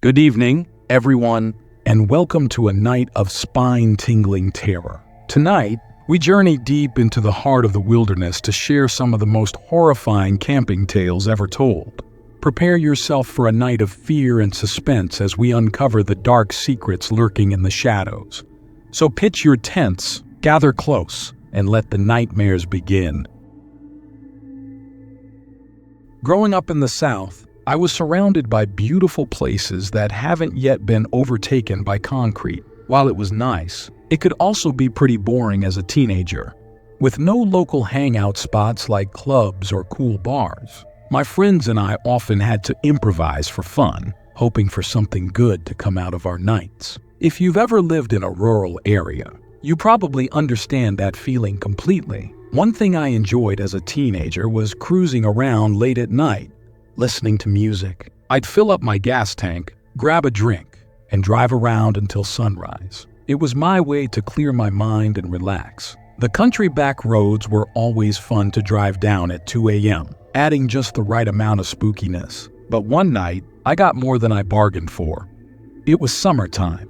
Good evening, everyone, and welcome to a night of spine-tingling terror. Tonight, we journey deep into the heart of the wilderness to share some of the most horrifying camping tales ever told. Prepare yourself for a night of fear and suspense as we uncover the dark secrets lurking in the shadows. So pitch your tents, gather close, and let the nightmares begin. Growing up in the South, I was surrounded by beautiful places that haven't yet been overtaken by concrete. While it was nice, it could also be pretty boring as a teenager. With no local hangout spots like clubs or cool bars, my friends and I often had to improvise for fun, hoping for something good to come out of our nights. If you've ever lived in a rural area, you probably understand that feeling completely. One thing I enjoyed as a teenager was cruising around late at night, listening to music. I'd fill up my gas tank, grab a drink, and drive around until sunrise. It was my way to clear my mind and relax. The country back roads were always fun to drive down at 2 a.m., adding just the right amount of spookiness. But one night, I got more than I bargained for. It was summertime,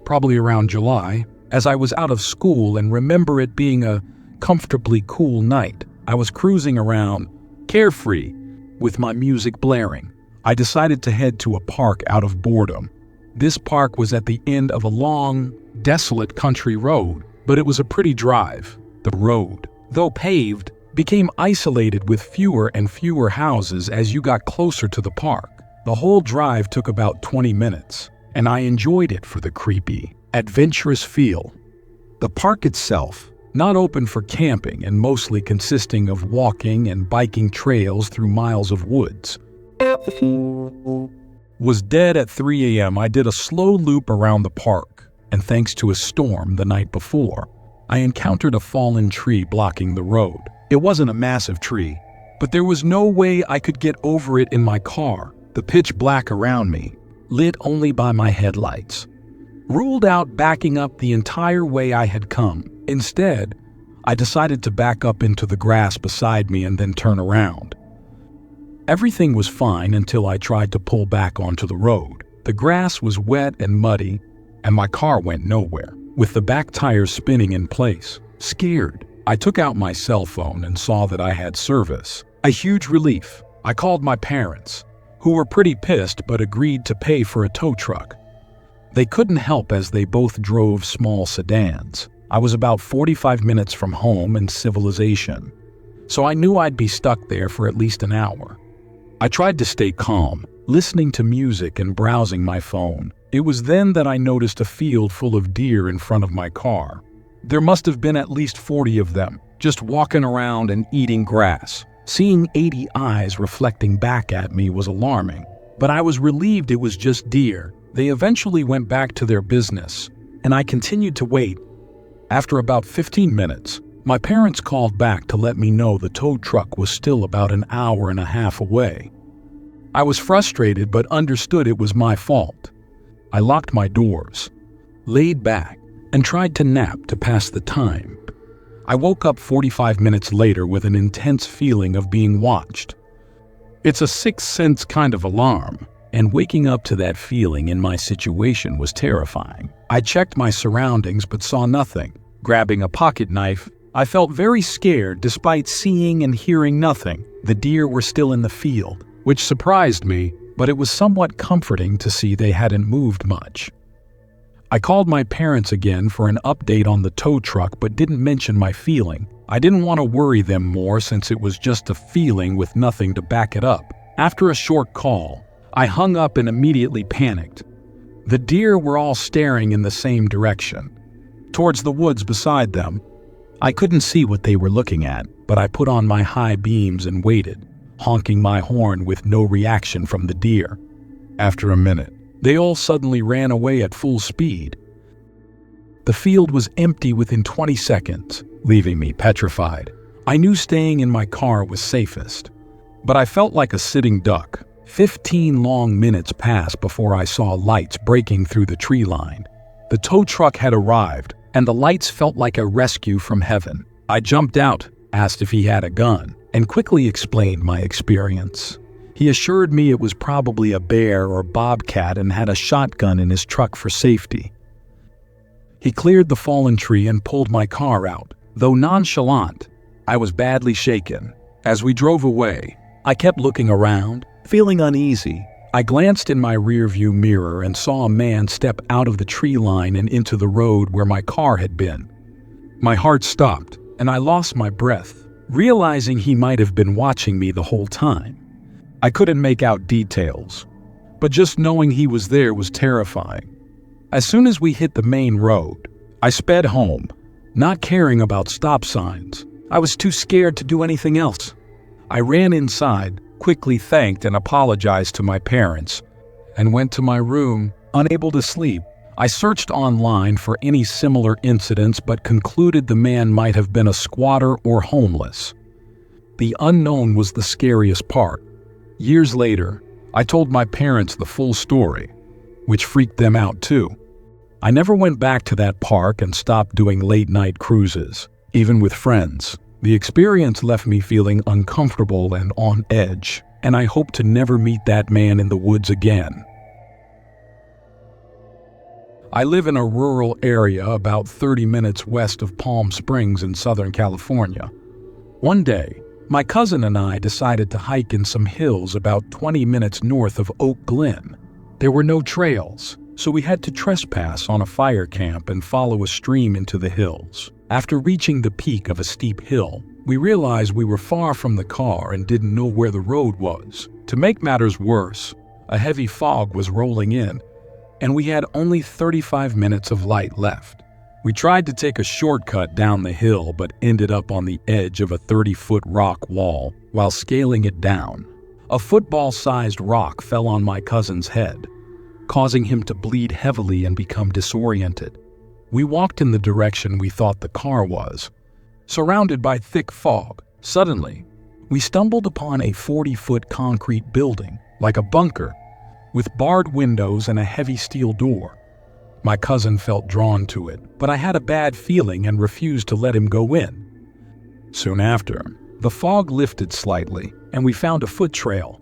probably around July, as I was out of school and remember it being a comfortably cool night. I was cruising around, carefree, with my music blaring. I decided to head to a park out of boredom. This park was at the end of a long, desolate country road, but it was a pretty drive. The road, though paved, became isolated with fewer and fewer houses as you got closer to the park. The whole drive took about 20 minutes, and I enjoyed it for the creepy, adventurous feel. The park itself, not open for camping and mostly consisting of walking and biking trails through miles of woods, was dead at 3 a.m. I did a slow loop around the park, and thanks to a storm the night before, I encountered a fallen tree blocking the road. It wasn't a massive tree, but there was no way I could get over it in my car. The pitch black around me, lit only by my headlights, ruled out backing up the entire way I had come. Instead, I decided to back up into the grass beside me and then turn around. Everything was fine until I tried to pull back onto the road. The grass was wet and muddy, and my car went nowhere, with the back tires spinning in place. Scared, I took out my cell phone and saw that I had service. A huge relief. I called my parents, who were pretty pissed but agreed to pay for a tow truck. They couldn't help as they both drove small sedans. I was about 45 minutes from home and civilization, so I knew I'd be stuck there for at least an hour. I tried to stay calm, listening to music and browsing my phone. It was then that I noticed a field full of deer in front of my car. There must have been at least 40 of them, just walking around and eating grass. Seeing 80 eyes reflecting back at me was alarming, but I was relieved it was just deer. They eventually went back to their business, and I continued to wait. After about 15 minutes, my parents called back to let me know the tow truck was still about an hour and a half away. I was frustrated but understood it was my fault. I locked my doors, laid back, and tried to nap to pass the time. I woke up 45 minutes later with an intense feeling of being watched. It's a sixth sense kind of alarm, and waking up to that feeling in my situation was terrifying. I checked my surroundings but saw nothing. Grabbing a pocket knife, I felt very scared despite seeing and hearing nothing. The deer were still in the field, which surprised me, but it was somewhat comforting to see they hadn't moved much. I called my parents again for an update on the tow truck but didn't mention my feeling. I didn't want to worry them more since it was just a feeling with nothing to back it up. After a short call, I hung up and immediately panicked. The deer were all staring in the same direction, towards the woods beside them. I couldn't see what they were looking at, but I put on my high beams and waited, honking my horn with no reaction from the deer. After a minute, they all suddenly ran away at full speed. The field was empty within 20 seconds, leaving me petrified. I knew staying in my car was safest, but I felt like a sitting duck. 15 long minutes passed before I saw lights breaking through the tree line. The tow truck had arrived, and the lights felt like a rescue from heaven. I jumped out, asked if he had a gun, and quickly explained my experience. He assured me it was probably a bear or bobcat and had a shotgun in his truck for safety. He cleared the fallen tree and pulled my car out. Though nonchalant, I was badly shaken. As we drove away, I kept looking around, feeling uneasy. I glanced in my rearview mirror and saw a man step out of the tree line and into the road where my car had been. My heart stopped, and I lost my breath, realizing he might have been watching me the whole time. I couldn't make out details, but just knowing he was there was terrifying. As soon as we hit the main road, I sped home, not caring about stop signs. I was too scared to do anything else. I ran inside, quickly thanked and apologized to my parents, and went to my room, unable to sleep. I searched online for any similar incidents but concluded the man might have been a squatter or homeless. The unknown was the scariest part. Years later, I told my parents the full story, which freaked them out too. I never went back to that park and stopped doing late-night cruises, even with friends. The experience left me feeling uncomfortable and on edge, and I hope to never meet that man in the woods again. I live in a rural area about 30 minutes west of Palm Springs in Southern California. One day, my cousin and I decided to hike in some hills about 20 minutes north of Oak Glen. There were no trails, so we had to trespass on a fire camp and follow a stream into the hills. After reaching the peak of a steep hill, we realized we were far from the car and didn't know where the road was. To make matters worse, a heavy fog was rolling in, and we had only 35 minutes of light left. We tried to take a shortcut down the hill but ended up on the edge of a 30-foot rock wall while scaling it down. A football-sized rock fell on my cousin's head, causing him to bleed heavily and become disoriented. We walked in the direction we thought the car was, surrounded by thick fog. Suddenly, we stumbled upon a 40-foot concrete building, like a bunker, with barred windows and a heavy steel door. My cousin felt drawn to it, but I had a bad feeling and refused to let him go in. Soon after, the fog lifted slightly, and we found a foot trail.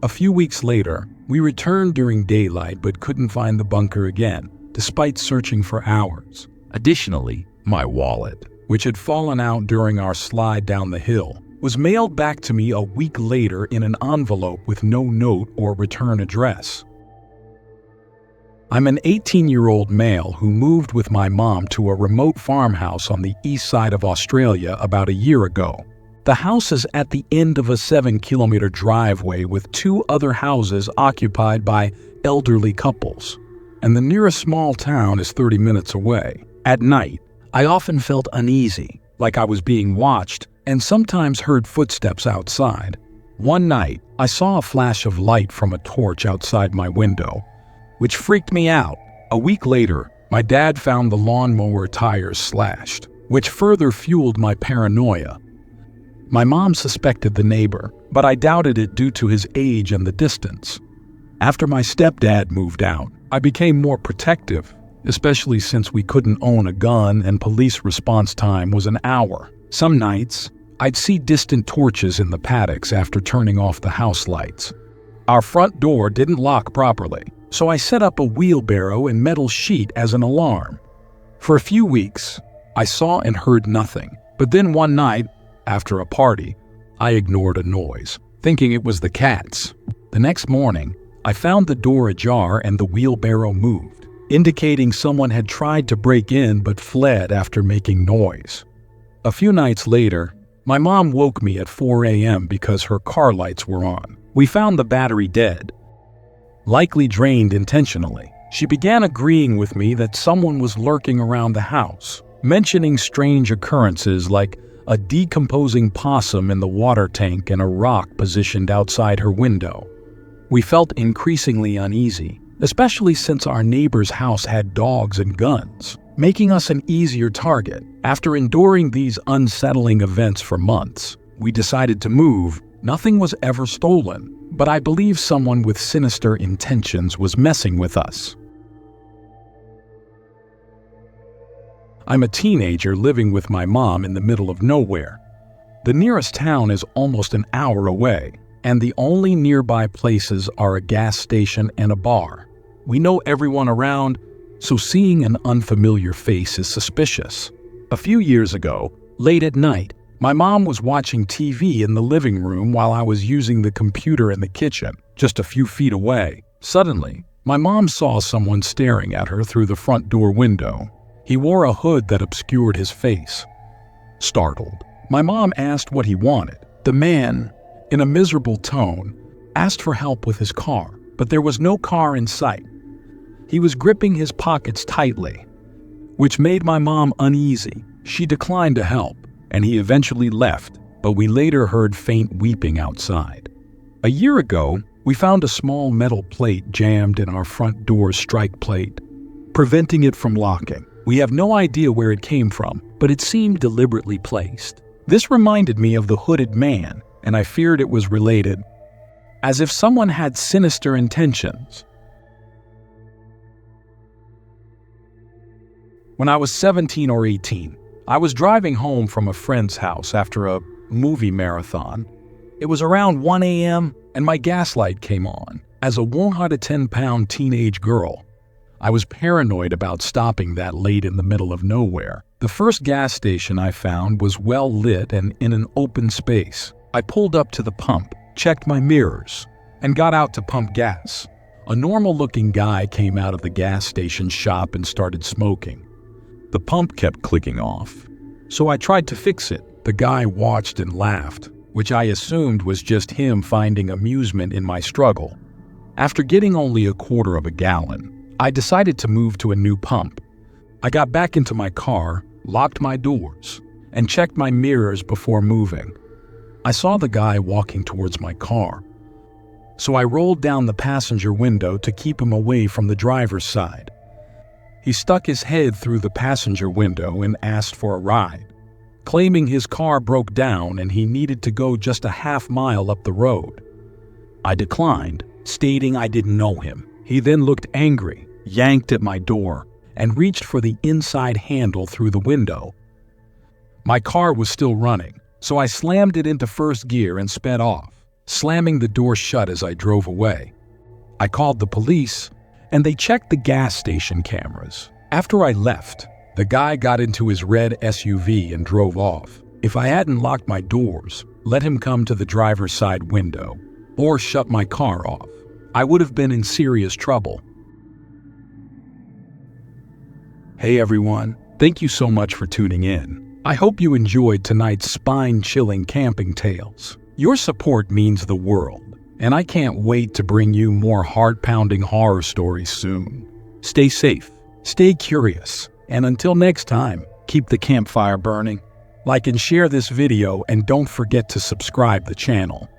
A few weeks later, we returned during daylight but couldn't find the bunker again, despite searching for hours. Additionally, my wallet, which had fallen out during our slide down the hill, was mailed back to me a week later in an envelope with no note or return address. I'm an 18-year-old male who moved with my mom to a remote farmhouse on the east side of Australia about a year ago. The house is at the end of a 7-kilometer driveway with 2 other houses occupied by elderly couples, and the nearest small town is 30 minutes away. At night, I often felt uneasy, like I was being watched, and sometimes heard footsteps outside. One night, I saw a flash of light from a torch outside my window, which freaked me out. A week later, my dad found the lawnmower tires slashed, which further fueled my paranoia. My mom suspected the neighbor, but I doubted it due to his age and the distance. After my stepdad moved out, I became more protective, especially since we couldn't own a gun and police response time was an hour. Some nights, I'd see distant torches in the paddocks after turning off the house lights. Our front door didn't lock properly, so I set up a wheelbarrow and metal sheet as an alarm. For a few weeks, I saw and heard nothing, but then one night, after a party, I ignored a noise, thinking it was the cats. The next morning, I found the door ajar and the wheelbarrow moved, indicating someone had tried to break in but fled after making noise. A few nights later, my mom woke me at 4 a.m. because her car lights were on. We found the battery dead, likely drained intentionally. She began agreeing with me that someone was lurking around the house, mentioning strange occurrences like a decomposing possum in the water tank and a rock positioned outside her window. We felt increasingly uneasy, especially since our neighbor's house had dogs and guns, making us an easier target. After enduring these unsettling events for months, we decided to move. Nothing was ever stolen, but I believe someone with sinister intentions was messing with us. I'm a teenager living with my mom in the middle of nowhere. The nearest town is almost an hour away. and the only nearby places are a gas station and a bar. We know everyone around, so seeing an unfamiliar face is suspicious. A few years ago, late at night, my mom was watching TV in the living room while I was using the computer in the kitchen, just a few feet away. Suddenly, my mom saw someone staring at her through the front door window. He wore a hood that obscured his face. Startled, my mom asked what he wanted. The man, in a miserable tone, asked for help with his car, but there was no car in sight. He was gripping his pockets tightly, which made my mom uneasy. She declined to help, and he eventually left, but we later heard faint weeping outside. A year ago, we found a small metal plate jammed in our front door's strike plate, preventing it from locking. We have no idea where it came from, but it seemed deliberately placed. This reminded me of the hooded man, and I feared it was related, as if someone had sinister intentions. When I was 17 or 18, I was driving home from a friend's house after a movie marathon. It was around 1 a.m. and my gas light came on. As a 110-pound teenage girl, I was paranoid about stopping that late in the middle of nowhere. The first gas station I found was well lit and in an open space. I pulled up to the pump, checked my mirrors, and got out to pump gas. A normal-looking guy came out of the gas station shop and started smoking. The pump kept clicking off, so I tried to fix it. The guy watched and laughed, which I assumed was just him finding amusement in my struggle. After getting only a quarter of a gallon, I decided to move to a new pump. I got back into my car, locked my doors, and checked my mirrors before moving. I saw the guy walking towards my car, so I rolled down the passenger window to keep him away from the driver's side. He stuck his head through the passenger window and asked for a ride, claiming his car broke down and he needed to go just a half-mile up the road. I declined, stating I didn't know him. He then looked angry, yanked at my door, and reached for the inside handle through the window. My car was still running, so I slammed it into first gear and sped off, slamming the door shut as I drove away. I called the police, and they checked the gas station cameras. After I left, the guy got into his red SUV and drove off. If I hadn't locked my doors, let him come to the driver's side window, or shut my car off, I would have been in serious trouble. Hey everyone, thank you so much for tuning in. I hope you enjoyed tonight's spine-chilling camping tales. Your support means the world, and I can't wait to bring you more heart-pounding horror stories soon. Stay safe, stay curious, and until next time, keep the campfire burning. Like and share this video, and don't forget to subscribe the channel.